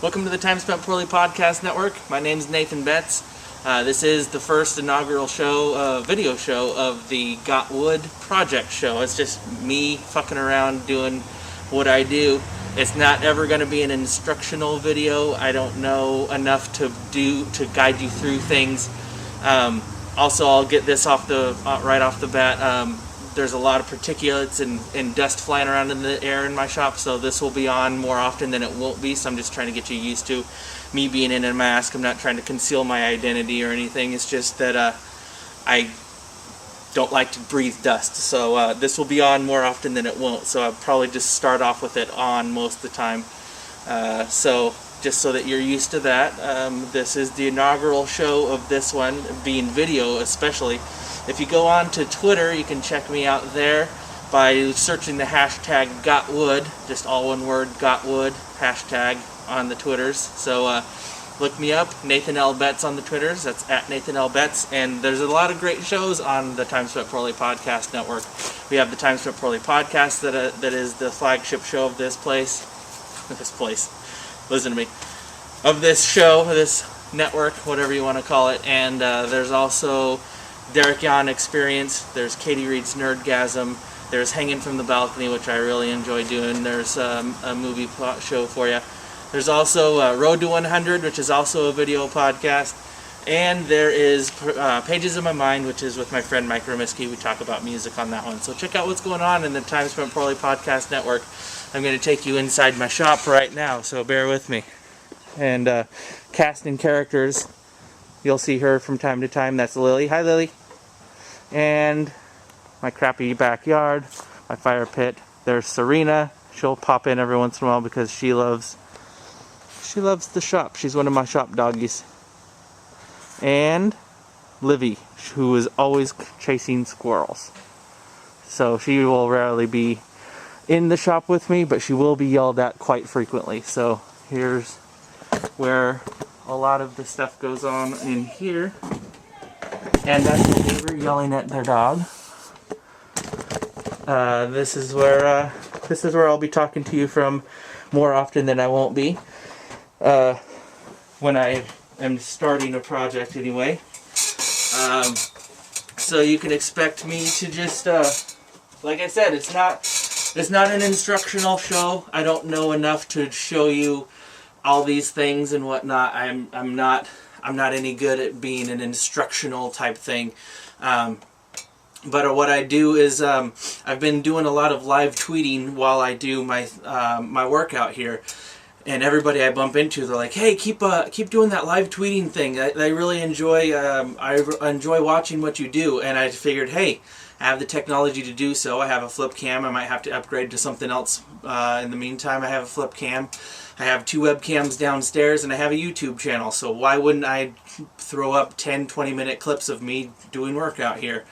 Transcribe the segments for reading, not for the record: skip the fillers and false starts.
Welcome to the Time Spent Poorly Podcast Network. My name is Nathan Betts. This is the first inaugural video show of the Got Wood Project show. It's just me fucking around doing what I do. It's not ever going to be an instructional video. I don't know enough to guide you through things. Also, I'll get this right off the bat. There's a lot of particulates and dust flying around in the air in my shop, so this will be on more often than it won't be, so I'm just trying to get you used to me being in a mask. I'm not trying to conceal my identity or anything. It's just that I don't like to breathe dust, so this will be on more often than it won't, so I'll probably just start off with it on most of the time. So just so that you're used to that, this is the inaugural show of this one, being video especially. If you go on to Twitter, you can check me out there by searching the hashtag GotWood, just all one word, GotWood, hashtag on the Twitters. So look me up, Nathan L. Betts on the Twitters, that's at Nathan L. Betts, and there's a lot of great shows on the Time Spent Poorly Podcast Network. We have the Time Spent Poorly Podcast that is the flagship show of this show, this network, whatever you want to call it, and there's also Derek Yon Experience, there's Katie Reed's Nerdgasm, there's Hanging from the Balcony, which I really enjoy doing, there's a movie plot show for you. There's also Road to 100, which is also a video podcast, and there is Pages of My Mind, which is with my friend Mike Romiski. We talk about music on that one. So check out what's going on in the Time Spent Poorly Podcast Network. I'm going to take you inside my shop right now, so bear with me. And casting characters, you'll see her from time to time. That's Lily. Hi, Lily. And my crappy backyard, my fire pit. There's Serena. She'll pop in every once in a while because she loves the shop. She's one of my shop doggies. And Livy, who is always chasing squirrels. So she will rarely be in the shop with me, but she will be yelled at quite frequently. So here's where a lot of the stuff goes on in here. And that's the neighbor yelling at their dog. This is where I'll be talking to you from more often than I won't be. When I am starting a project anyway. So you can expect me to just, like I said, it's not an instructional show. I don't know enough to show you all these things and whatnot. I'm not any good at being an instructional type thing. But what I do is I've been doing a lot of live tweeting while I do my workout here. And everybody I bump into, they're like, "Hey, keep doing that live tweeting thing. I really enjoy. I enjoy watching what you do." And I figured, hey, I have the technology to do so. I have a flip cam. I might have to upgrade to something else. In the meantime, I have a flip cam. I have 2 webcams downstairs, and I have a YouTube channel. So why wouldn't I throw up 10, 20-minute clips of me doing workout here?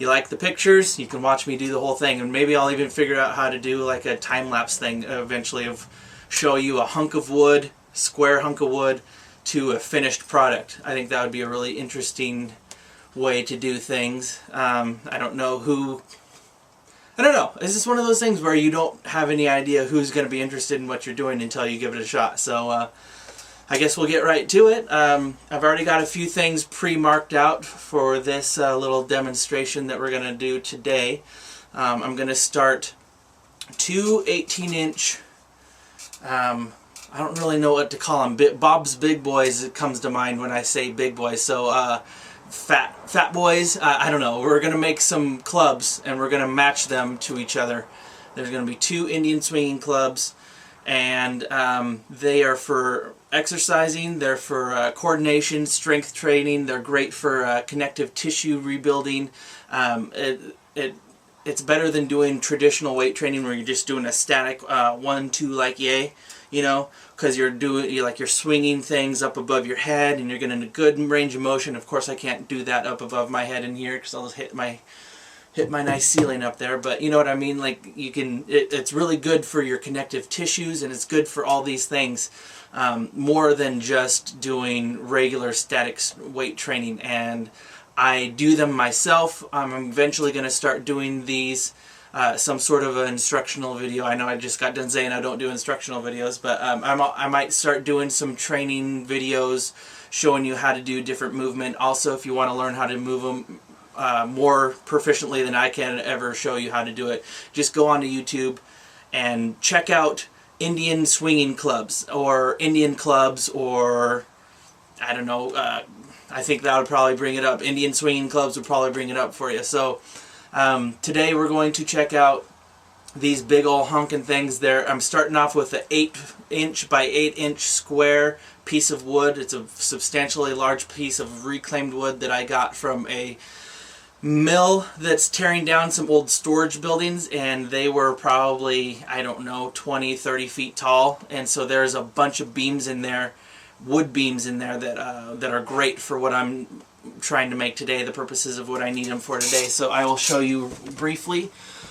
You like the pictures? You can watch me do the whole thing, and maybe I'll even figure out how to do like a time-lapse thing eventually of show you a square hunk of wood to a finished product. I think that would be a really interesting way to do things. I don't know. It's just one of those things where you don't have any idea who's going to be interested in what you're doing until you give it a shot. So I guess we'll get right to it. I've already got a few things pre-marked out for this little demonstration that we're going to do today. I'm going to start 2 18-inch I don't really know what to call them. Bob's Big Boys comes to mind when I say big boys. So fat boys. I don't know. We're gonna make some clubs and we're gonna match them to each other. There's gonna be 2 Indian swinging clubs, and they are for exercising. They're for coordination, strength training. They're great for connective tissue rebuilding. It's better than doing traditional weight training where you're just doing a static 1-2 like yay, because you're swinging things up above your head and you're getting a good range of motion. Of course, I can't do that up above my head in here because I'll just hit my nice ceiling up there. But you know what I mean? Like it's really good for your connective tissues, and it's good for all these things more than just doing regular static weight training. And I do them myself. I'm eventually going to start doing these some sort of an instructional video. I know I just got done saying I don't do instructional videos, but I might start doing some training videos showing you how to do different movement. Also, if you want to learn how to move them more proficiently than I can ever show you how to do it, just go onto YouTube and check out Indian swinging clubs or Indian clubs, or I don't know, I think that would probably bring it up. Indian swinging clubs would probably bring it up for you. So today we're going to check out these big old honking things there. I'm starting off with an 8-inch by 8-inch square piece of wood. It's a substantially large piece of reclaimed wood that I got from a mill that's tearing down some old storage buildings, and they were probably, I don't know, 20-30 feet tall, and so there's a bunch of beams in there, wood beams in there that are great for what I'm trying to make today, the purposes of what I need them for today. So I will show you briefly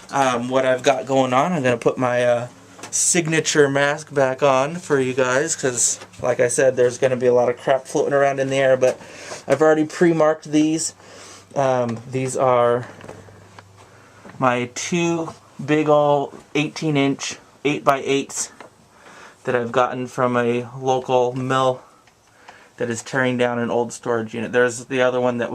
what I've got going on. I'm going to put my signature mask back on for you guys because, like I said, there's going to be a lot of crap floating around in the air, but I've already pre-marked these. These are my two big old 18-inch 8x8s that I've gotten from a local mill that is tearing down an old storage unit. There's the other one that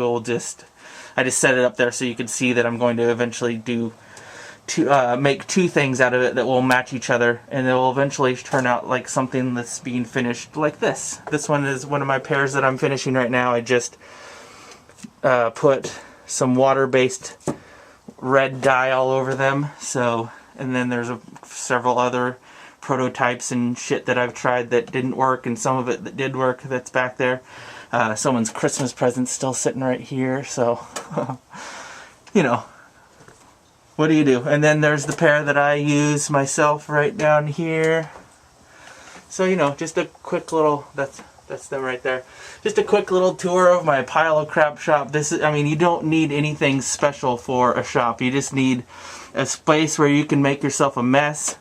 I just set it up there so you can see that I'm going to eventually make two things out of it that will match each other, and it will eventually turn out like something that's being finished like this. This one is one of my pairs that I'm finishing right now. I just put some water-based red dye all over them. So, and then there's several other prototypes and shit that I've tried that didn't work, and some of it that did work that's back there. Someone's Christmas present's still sitting right here, so you know, what do you do? And then there's the pair that I use myself right down here. So, you know, just a quick little, that's them right there. Just a quick little tour of my pile of crap shop. I mean, you don't need anything special for a shop. You just need a space where you can make yourself a mess.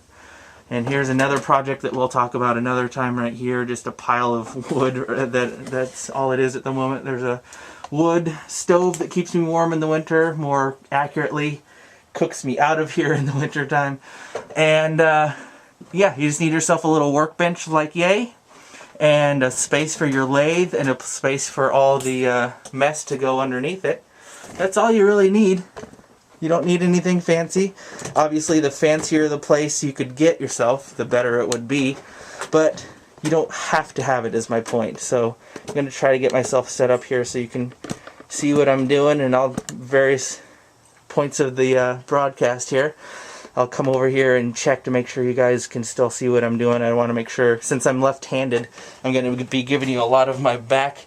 And here's another project that we'll talk about another time right here. Just a pile of wood. That's all it is at the moment. There's a wood stove that keeps me warm in the winter. More accurately, cooks me out of here in the winter time. And yeah, you just need yourself a little workbench like yay. And a space for your lathe, and a space for all the mess to go underneath it. That's all you really need. You don't need anything fancy. Obviously, the fancier the place you could get yourself, the better it would be. But you don't have to have it, is my point. So I'm going to try to get myself set up here so you can see what I'm doing, and all various points of the broadcast here. I'll come over here and check to make sure you guys can still see what I'm doing. I want to make sure, since I'm left-handed, I'm going to be giving you a lot of my back,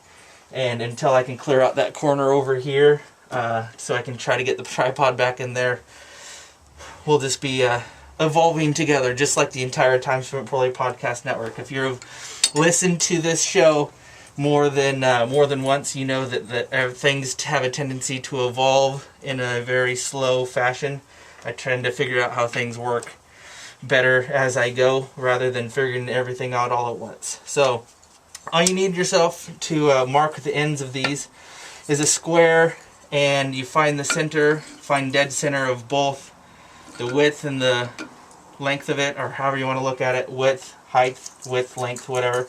and until I can clear out that corner over here, so I can try to get the tripod back in there, we'll just be evolving together, just like the entire Time Spent Poorly podcast network. If you've listened to this show more than once, you know that things have a tendency to evolve in a very slow fashion. I tend to figure out how things work better as I go, rather than figuring everything out all at once. So, all you need yourself to mark the ends of these is a square, and you find the center, find dead center of both the width and the length of it, or however you want to look at it, width, height, width, length, whatever.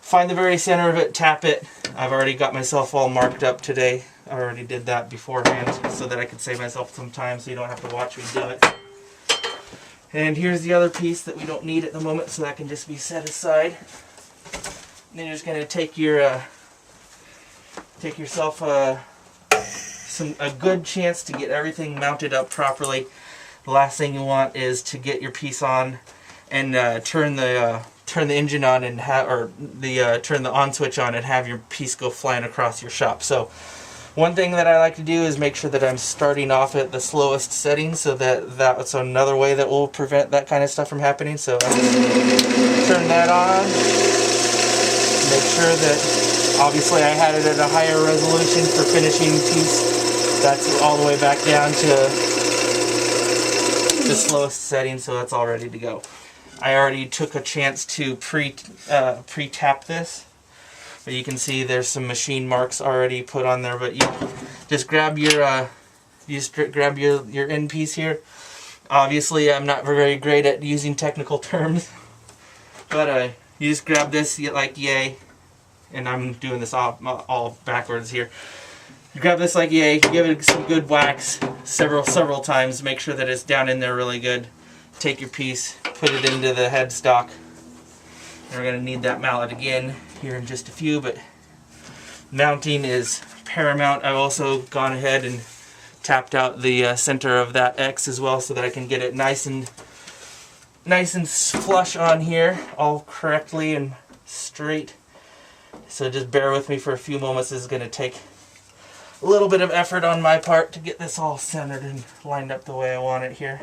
Find the very center of it, tap it. I've already got myself all marked up today. I already did that beforehand so that I could save myself some time so you don't have to watch me do it. And here's the other piece that we don't need at the moment, so that can just be set aside. And then you're just going to take yourself a good chance to get everything mounted up properly. The last thing you want is to get your piece on and turn the engine on and turn the on switch on and have your piece go flying across your shop. So one thing that I like to do is make sure that I'm starting off at the slowest setting, so that's another way that will prevent that kind of stuff from happening. So I'm going to turn that on. Make sure that, obviously I had it at a higher resolution for finishing piece. That's all the way back down to the slowest setting, so that's all ready to go. I already took a chance to pre-tap this. But you can see there's some machine marks already put on there. But you just grab your end piece here, Obviously, I'm not very great at using technical terms, but you just grab this like yay, and I'm doing this all backwards here. You grab this like yay, give it some good whacks several times, make sure that it's down in there really good. Take your piece, put it into the headstock. And we're going to need that mallet again here in just a few, but mounting is paramount. I've also gone ahead and tapped out the center of that X as well so that I can get it nice and flush on here, all correctly and straight. So just bear with me for a few moments. This is going to take a little bit of effort on my part to get this all centered and lined up the way I want it here.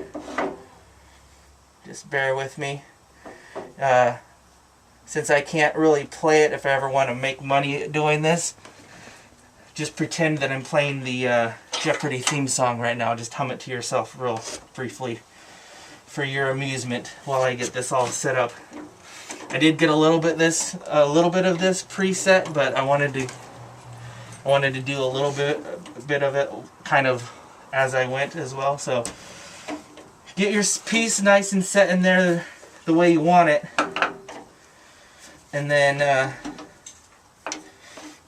Just bear with me. Since I can't really play it, if I ever want to make money doing this, just pretend that I'm playing the Jeopardy theme song right now. Just hum it to yourself real briefly for your amusement while I get this all set up. I did get a little bit of this preset, but I wanted to do a little bit of it kind of as I went as well. So get your piece nice and set in there the way you want it, and then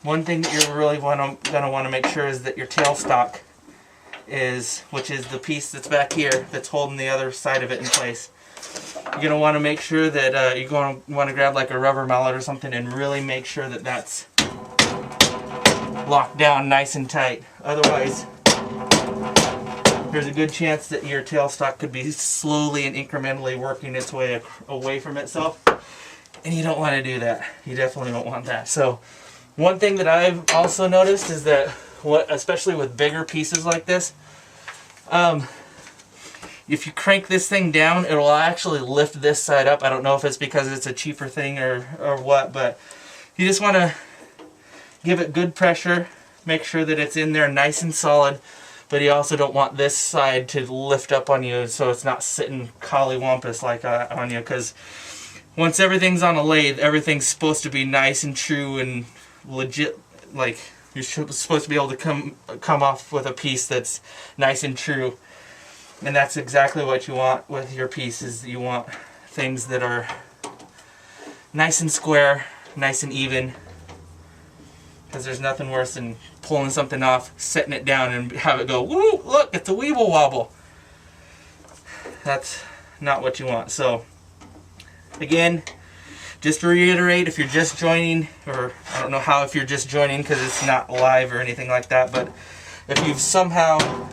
one thing that you're really going to want to make sure is that your tailstock which is the piece that's back here that's holding the other side of it in place. You're going to want to make sure that you're going to want to grab like a rubber mallet or something and really make sure that that's locked down nice and tight. Otherwise, there's a good chance that your tailstock could be slowly and incrementally working its way away from itself, and you don't want to do that. You definitely don't want that. So one thing that I've also noticed is that, especially with bigger pieces like this, if you crank this thing down, it will actually lift this side up. I don't know if it's because it's a cheaper thing or what, but you just want to give it good pressure, make sure that it's in there nice and solid, but you also don't want this side to lift up on you so it's not sitting collywampus like on you, because once everything's on a lathe, everything's supposed to be nice and true and legit. Like, you're supposed to be able to come off with a piece that's nice and true, and that's exactly what you want with your pieces. You want things that are nice and square, nice and even, because there's nothing worse than pulling something off, setting it down, and have it go, woo, look, it's a weeble wobble. That's not what you want. So again, just to reiterate, if you're just joining, or I don't know how if you're just joining because it's not live or anything like that, but if you've somehow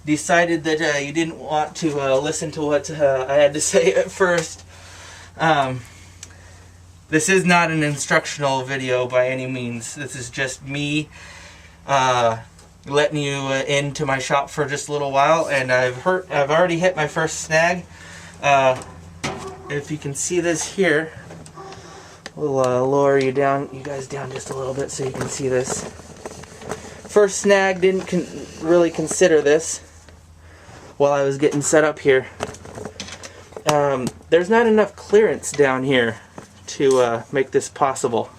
decided that you didn't want to listen to what I had to say at first, this is not an instructional video by any means. This is just me letting you into my shop for just a little while, and I've already hit my first snag. If you can see this here, we'll lower you guys down just a little bit so you can see this. First snag, didn't really consider this while I was getting set up here. There's not enough clearance down here to make this possible.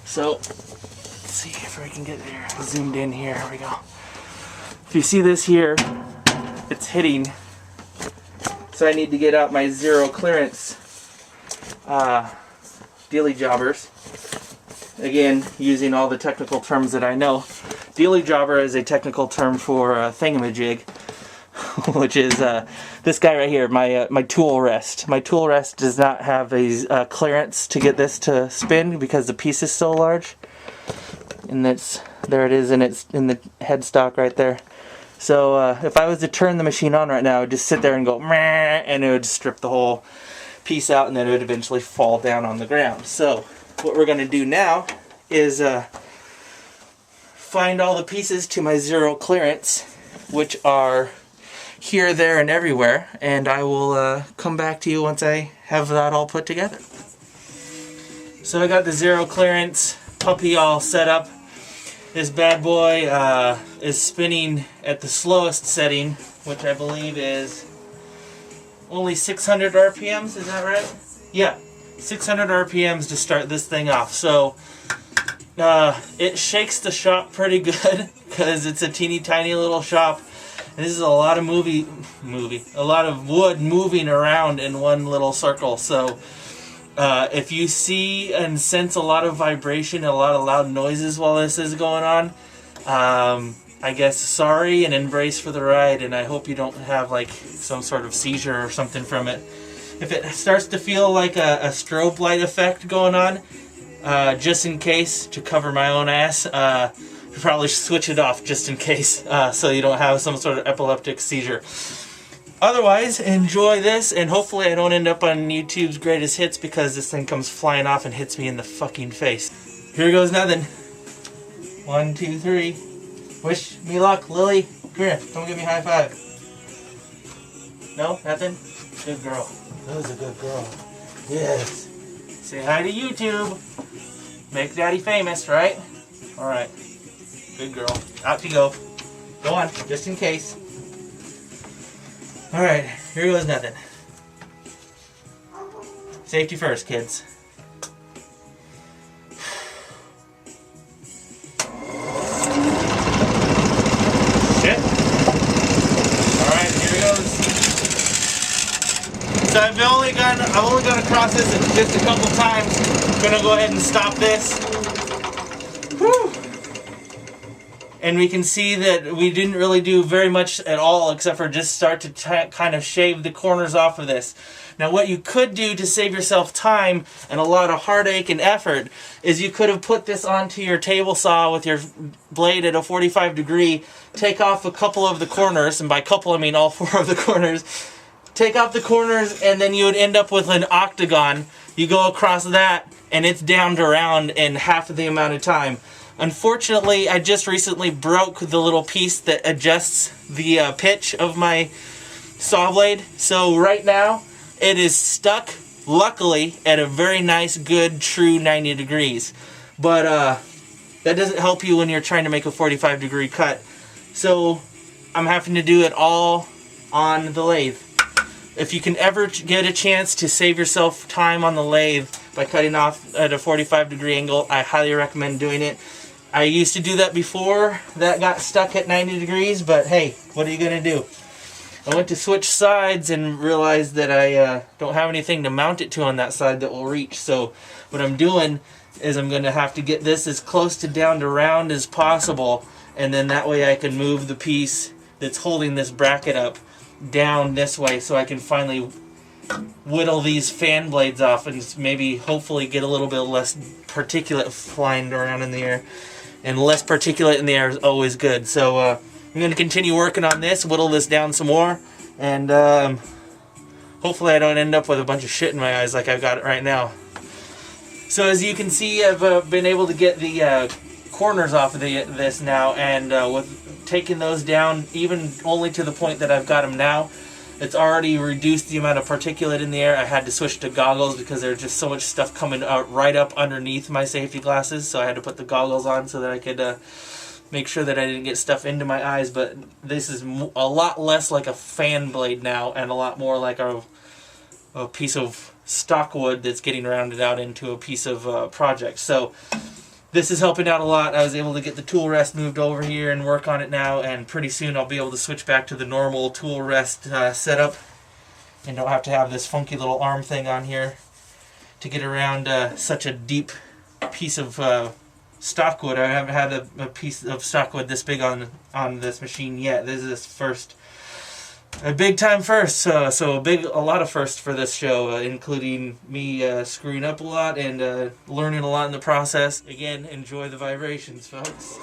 So let's see if we can get there zoomed in here. Here we go. If you see this here, it's hitting. So I need to get out my zero clearance dealy jobbers. Again, using all the technical terms that I know. Dealy jobber is a technical term for thingamajig, which is this guy right here, my tool rest. My tool rest does not have a clearance to get this to spin because the piece is so large. And there it is, and it's in the headstock right there. So if I was to turn the machine on right now, I would just sit there and go, meh, and it would strip the whole piece out, and then it would eventually fall down on the ground. So what we're going to do now is find all the pieces to my zero clearance, which are here, there, and everywhere, and I will come back to you once I have that all put together. So I got the zero clearance puppy all set up. This bad boy is spinning at the slowest setting, which I believe is only 600 RPMs, is that right? Yeah, 600 RPMs to start this thing off. So it shakes the shop pretty good because it's a teeny tiny little shop, And this is a lot of a lot of wood moving around in one little circle. So if you see and sense a lot of vibration and a lot of loud noises while this is going on, I guess sorry and embrace for the ride, and I hope you don't have like some sort of seizure or something from it. If it starts to feel like a strobe light effect going on, just in case, to cover my own ass, probably switch it off just in case, so you don't have some sort of epileptic seizure. Otherwise, enjoy this, and hopefully I don't end up on YouTube's greatest hits because this thing comes flying off and hits me in the fucking face. Here goes nothing. 1, 2, 3. Wish me luck, Lily. Come here, come give me a high five. No, nothing? Good girl. That was a good girl. Yes. Say hi to YouTube. Make Daddy famous, right? Alright. Good girl. Out you go. Go on, just in case. Alright, here goes nothing. Safety first, kids. Shit. Alright, here goes. So I've only gone across this just a couple times. I'm gonna go ahead and stop this. Whew. And we can see that we didn't really do very much at all except for just start to kind of shave the corners off of this. Now what you could do to save yourself time and a lot of heartache and effort is you could have put this onto your table saw with your blade at a 45 degree, take off a couple of the corners, and by couple I mean all 4 of the corners, take off the corners, and then you would end up with an octagon. You go across that and it's down to round in half of the amount of time. Unfortunately, I just recently broke the little piece that adjusts the pitch of my saw blade. So right now, it is stuck, luckily, at a very nice, good, true 90 degrees. But that doesn't help you when you're trying to make a 45 degree cut. So I'm having to do it all on the lathe. If you can ever get a chance to save yourself time on the lathe by cutting off at a 45 degree angle, I highly recommend doing it. I used to do that before that got stuck at 90 degrees, but hey, what are you going to do? I went to switch sides and realized that I don't have anything to mount it to on that side that will reach. So what I'm doing is I'm going to have to get this as close to down to round as possible, and then that way I can move the piece that's holding this bracket up down this way so I can finally whittle these fan blades off and maybe hopefully get a little bit less particulate flying around in the air. And less particulate in the air is always good. So I'm going to continue working on this, whittle this down some more, and hopefully I don't end up with a bunch of shit in my eyes like I've got it right now. So as you can see, I've been able to get the corners off of this now, and with taking those down even only to the point that I've got them now, it's already reduced the amount of particulate in the air. I had to switch to goggles because there's just so much stuff coming out right up underneath my safety glasses, so I had to put the goggles on so that I could make sure that I didn't get stuff into my eyes. But this is a lot less like a fan blade now and a lot more like a piece of stock wood that's getting rounded out into a piece of project. So this is helping out a lot. I was able to get the tool rest moved over here and work on it now, and pretty soon I'll be able to switch back to the normal tool rest setup and don't have to have this funky little arm thing on here to get around such a deep piece of stockwood. I haven't had a piece of stockwood this big on this machine yet. This is a big time first, so a lot of firsts for this show, including me screwing up a lot and learning a lot in the process. Again, enjoy the vibrations, folks.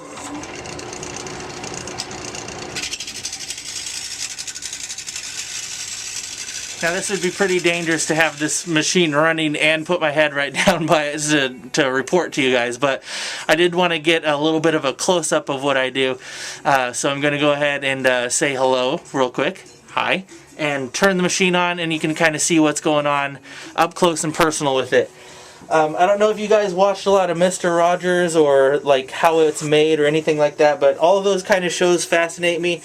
Now this would be pretty dangerous to have this machine running and put my head right down by it to report to you guys, but I did want to get a little bit of a close-up of what I do, so I'm going to go ahead and say hello real quick. Hi, and turn the machine on, and you can kind of see what's going on up close and personal with it. I don't know if you guys watched a lot of Mr. Rogers or like how it's made or anything like that, but all of those kind of shows fascinate me.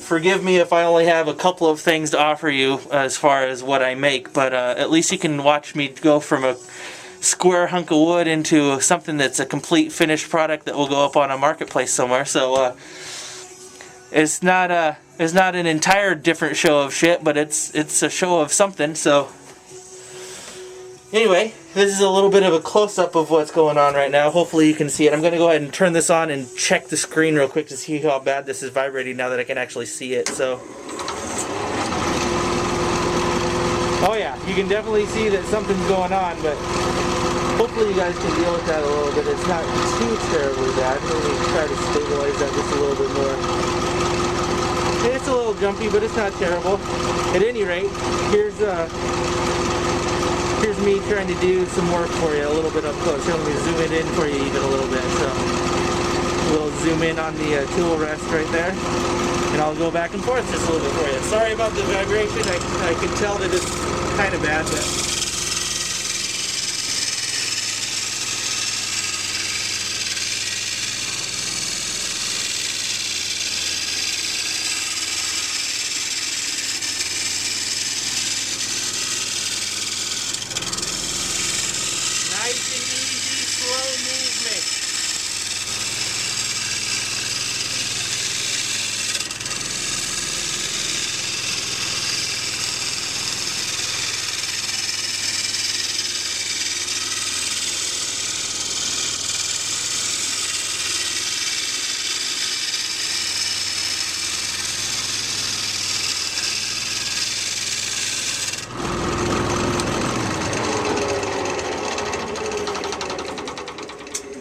Forgive me if I only have a couple of things to offer you as far as what I make, but at least you can watch me go from a square hunk of wood into something that's a complete finished product that will go up on a marketplace somewhere. So it's not an entire different show of shit, but it's a show of something. So anyway, this is a little bit of a close-up of what's going on right now. Hopefully you can see it. I'm going to go ahead and turn this on and check the screen real quick to see how bad this is vibrating now that I can actually see it. So, oh yeah, you can definitely see that something's going on, but hopefully you guys can deal with that a little bit. It's not too terribly bad. Let me try to stabilize that just a little bit more. It's a little jumpy, but it's not terrible. At any rate, here's me trying to do some work for you a little bit up close. Here, let me zoom it in for you even a little bit. So we'll zoom in on the tool rest right there, and I'll go back and forth just a little bit for you. Sorry about the vibration. I can tell that it's kind of bad, but nice and easy, slow movement.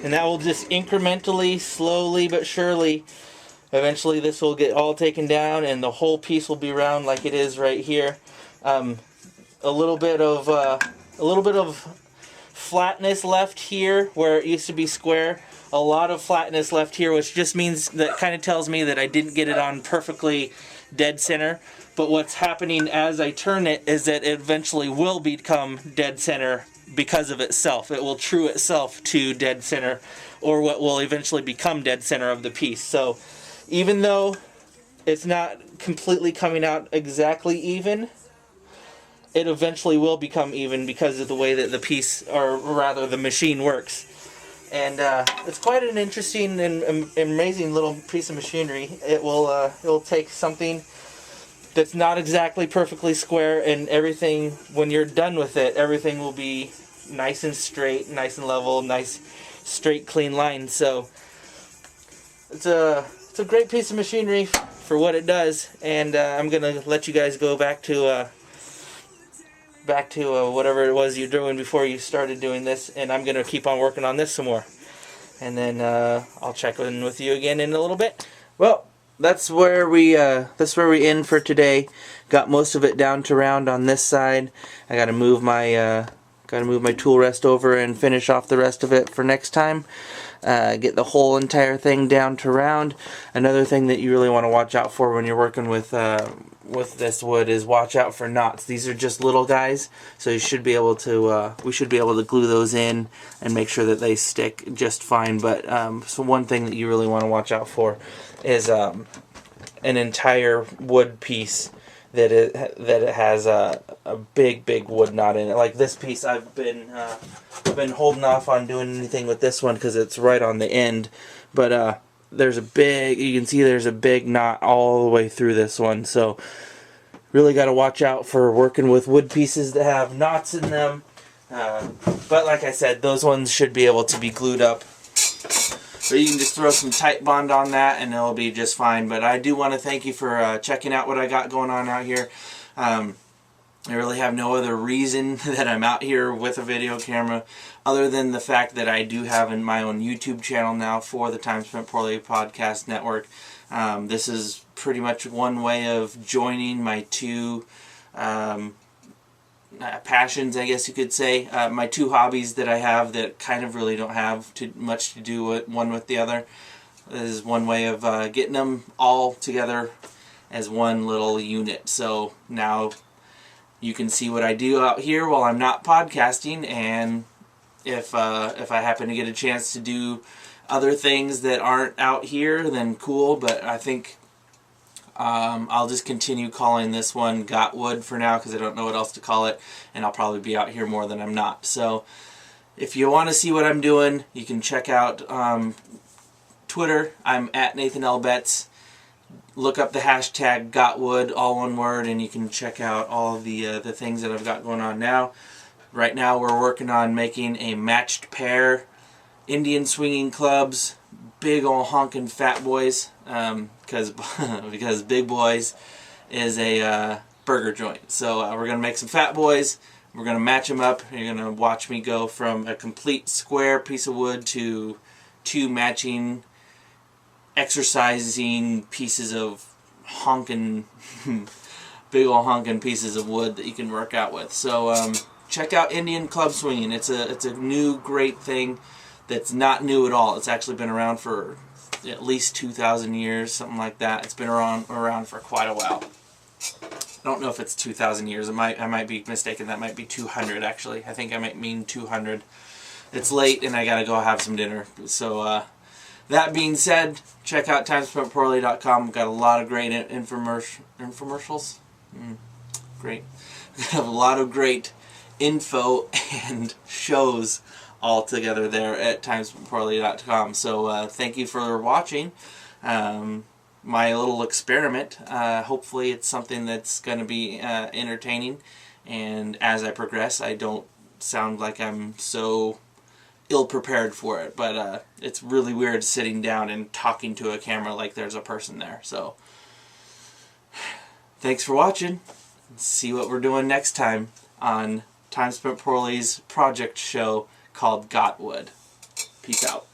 And that will just incrementally, slowly but surely, eventually this will get all taken down and the whole piece will be round like it is right here. A little bit of flatness left here where it used to be square. A lot of flatness left here, which just means that kind of tells me that I didn't get it on perfectly dead center. But what's happening as I turn it is that it eventually will become dead center because of itself. It will true itself to dead center, or what will eventually become dead center of the piece. So even though it's not completely coming out exactly even, it eventually will become even because of the way that the piece, or rather the machine, works. And it's quite an interesting and amazing little piece of machinery. It'll take something that's not exactly perfectly square, and everything, when you're done with it, everything will be nice and straight, nice and level, nice straight clean lines. So it's a great piece of machinery for what it does, and I'm gonna let you guys go back to whatever it was you're doing before you started doing this, and I'm gonna keep on working on this some more, and then I'll check in with you again in a little bit. Well, that's where we end for today. Got most of it down to round on this side. I gotta move my tool rest over and finish off the rest of it for next time. Get the whole entire thing down to round. Another thing that you really want to watch out for when you're working with this wood is watch out for knots. These are just little guys, so you should be able to we should be able to glue those in and make sure that they stick just fine. But so one thing that you really want to watch out for is an entire wood piece that it has a big wood knot in it. Like this piece, I've been holding off on doing anything with this one because it's right on the end. But you can see there's a big knot all the way through this one. So really got to watch out for working with wood pieces that have knots in them. But like I said, those ones should be able to be glued up. So you can just throw some Titebond on that and it'll be just fine. But I do want to thank you for checking out what I got going on out here. I really have no other reason that I'm out here with a video camera other than the fact that I do have my own YouTube channel now for the Time Spent Poorly Podcast Network. This is pretty much one way of joining my two passions, I guess you could say, my two hobbies that I have that kind of really don't have much to do with one with the other. This is one way of getting them all together as one little unit. So now you can see what I do out here while I'm not podcasting, and if I happen to get a chance to do other things that aren't out here, then cool. But I think I'll just continue calling this one Got Wood for now because I don't know what else to call it, and I'll probably be out here more than I'm not. So if you want to see what I'm doing, you can check out Twitter. I'm at Nathan L. Betts. look up the hashtag GotWood, all one word, and you can check out all the things that I've got going on now. Right now we're working on making a matched pair Indian swinging clubs, big ol' honkin' fat boys, because Big Boys is a burger joint. So we're going to make some fat boys, we're going to match them up, and you're going to watch me go from a complete square piece of wood to two matching exercising pieces of honkin' big ol' honkin' pieces of wood that you can work out with. So check out Indian club swinging. It's a new great thing that's not new at all. It's actually been around for at least 2,000 years, something like that. It's been around for quite a while. I don't know if it's 2,000 years. I might be mistaken. That might be 200 actually. I think I might mean 200. It's late and I gotta go have some dinner. So that being said, check out timespentpoorly.com. We've got a lot of great infomercials. Great. We have a lot of great info and shows all together there at timespentpoorly.com. So thank you for watching my little experiment. Hopefully it's something that's going to be entertaining, and as I progress I don't sound like I'm so ill-prepared for it, but it's really weird sitting down and talking to a camera like there's a person there. So thanks for watching. See what we're doing next time on Time Spent Poorly's project show called GotWood. Peace out.